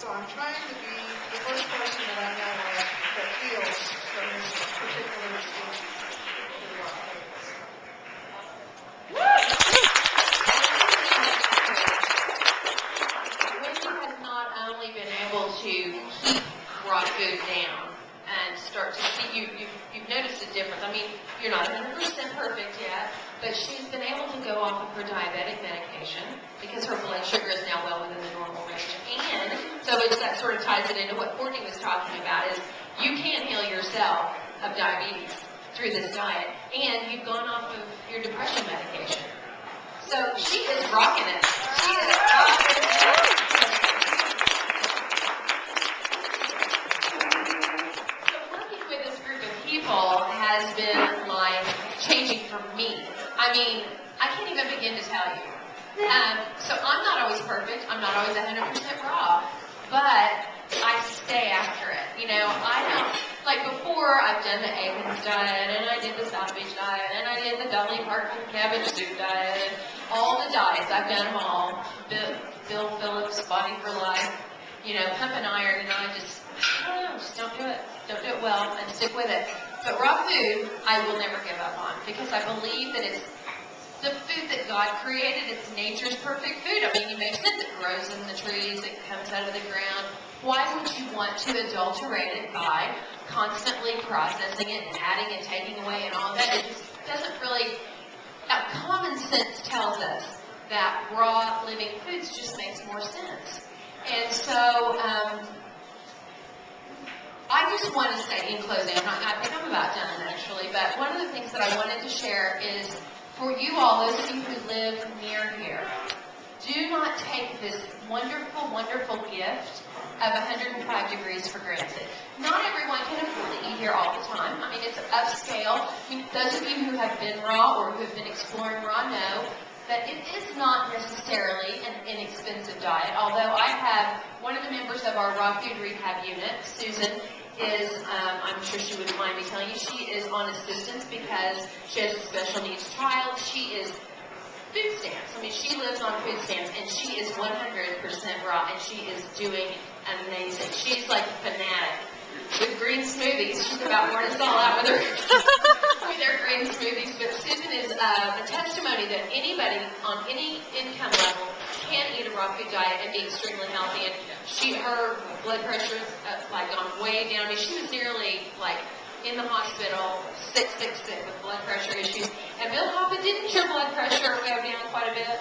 So I'm trying to be the first person that I know of that feels from this particular species through raw foods. Wendy has not only been able to keep raw food down and start to see, you've noticed a difference. I mean, you're not 100% perfect yet, but she's been able to go off of her diabetic medication because her blood sugar is now well within the normal range. And so that sort of ties it into what Courtney was talking about, is you can't heal yourself of diabetes through this diet, and you've gone off of your depression medication. So she is rocking it. She is rocking it. So working with this group of people has been like changing for me. I mean, I can't even begin to tell you. So I'm not always perfect. I'm not always 100% raw, but I stay after it. You know, I don't, like before I've done the Atkins diet, and I did the South Beach diet, and I did the Dolly Parton cabbage soup diet, all the diets, I've done them all. Bill Phillips, Body for Life, you know, Pump and Iron, and I just don't do it. Don't do it well, and stick with it. But raw food, I will never give up on, because I believe that it's the food that God created. It's nature's perfect food. I mean, you may said it grows in the trees, it comes out of the ground. Why would you want to adulterate it by constantly processing it and adding and taking away and all that? It just doesn't really, common sense tells us that raw living foods just makes more sense. And so, I just want to say in closing, I think I'm about done actually, but one of the things that I wanted to share is, for you all, those of you who live near here, do not take this wonderful, wonderful gift of 105 degrees for granted. Not everyone can afford to eat here all the time. I mean, it's upscale. I mean, those of you who have been raw or who have been exploring raw know that it is not necessarily an inexpensive diet, although I have one of the members of our raw food rehab unit, Susan, is, I'm sure she wouldn't mind me telling you, she is on assistance because she has a special needs child. She is food stamps. I mean, she lives on food stamps, and she is 100% raw, and she is doing amazing. She's like a fanatic with green smoothies. She's about worn us all out with her with her green smoothies. But Susan is a testimony that anybody on any income level can eat a raw food diet and be extremely healthy. And her blood pressure is like gone way down. I mean, she was nearly like in the hospital, sick with blood pressure issues. And Bill Hoppa, didn't your blood pressure go down quite a bit?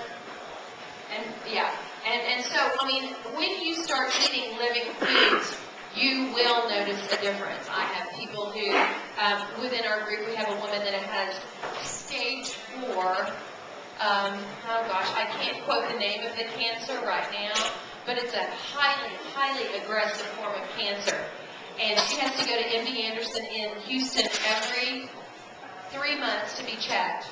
And yeah, and so I mean, when you start eating living foods, you will notice a difference. I have people who, within our group, we have a woman that has stage 4. Oh gosh, I can't quote the name of the cancer right now, but it's a highly, highly aggressive form of cancer. And she has to go to MD Anderson in Houston every 3 months to be checked.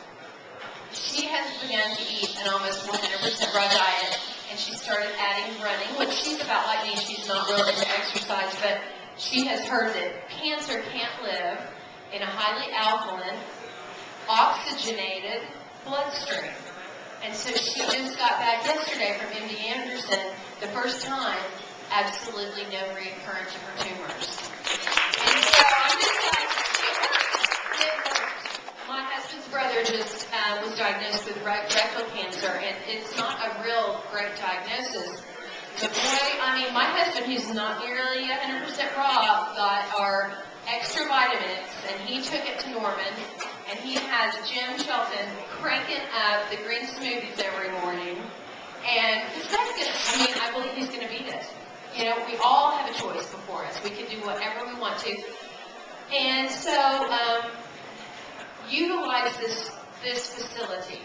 She has begun to eat an almost 100% raw diet, and she started adding running, which she's about like me. She's not real into exercise, but she has heard that cancer can't live in a highly alkaline, oxygenated bloodstream. And so she just got back yesterday from MD Anderson, the first time, absolutely no reoccurrence of her tumors. And so I'm just like, it hurts. My husband's brother just was diagnosed with rectal cancer, and it's not a real great diagnosis. But boy, I mean, my husband, who's not nearly 100% raw, got our extra vitamins, and he took it to Norman, and he has Jim Shelton cranking up the green smoothies every morning. And this guy's gonna, I mean, I believe he's gonna beat it. You know, we all have a choice before us. We can do whatever we want to. And so, utilize this facility.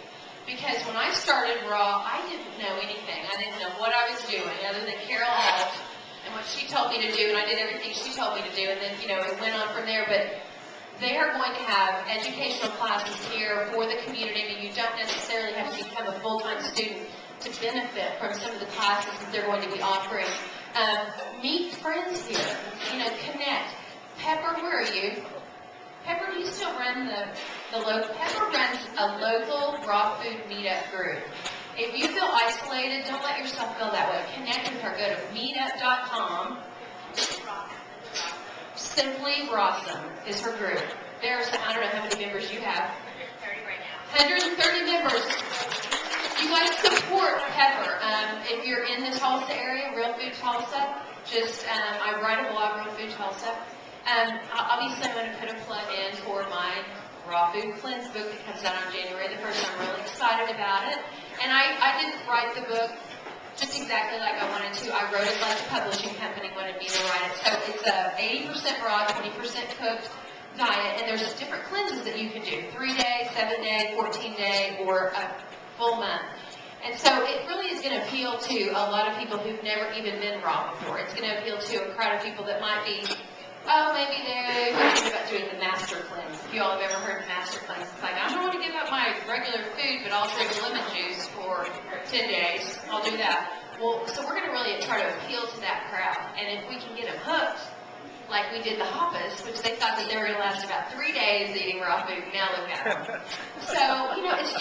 Because when I started raw, I didn't know anything. I didn't know what I was doing other than Carol Alt and what she told me to do, and I did everything she told me to do, and then, you know, it went on from there. But they are going to have educational classes here for the community. I mean, you don't necessarily have to become a full-time student to benefit from some of the classes that they're going to be offering. Meet friends here. You know, connect. Pepper, where are you? Pepper, do you still run the local? Pepper runs a local raw food meetup group. If you feel isolated, don't let yourself feel that way. Connect with her. Go to 105degrees.com. Simply Rawsome is her group. There's, I don't know how many members you have. 130 members. You guys support Pepper. If you're in the Tulsa area, Real Food Tulsa, just, I write a blog, Real Food Tulsa. Obviously, I'm going to put a plug in for my Raw Food Cleanse book that comes out on January the 1st. I'm really excited about it. And I didn't write the book just exactly like I wanted to. I wrote it like the publishing company wanted me to write it. So it's a 80% raw, 20% cooked diet, and there's different cleanses that you can do. 3-day, 7-day, 14-day, or a full month. And so it really is going to appeal to a lot of people who've never even been raw before. It's going to appeal to a crowd of people that might be, maybe they're thinking about doing the master cleanse. If you all have ever heard of master cleanse, it's like, I don't want to give up my regular food, but I'll drink lemon juice for 10 days. I'll do that. Well, so we're going to really try to appeal to that crowd. And if we can get them hooked, like we did the Hoppers, which they thought that they were going to last about 3 days eating raw food. Now look at them. So, it's just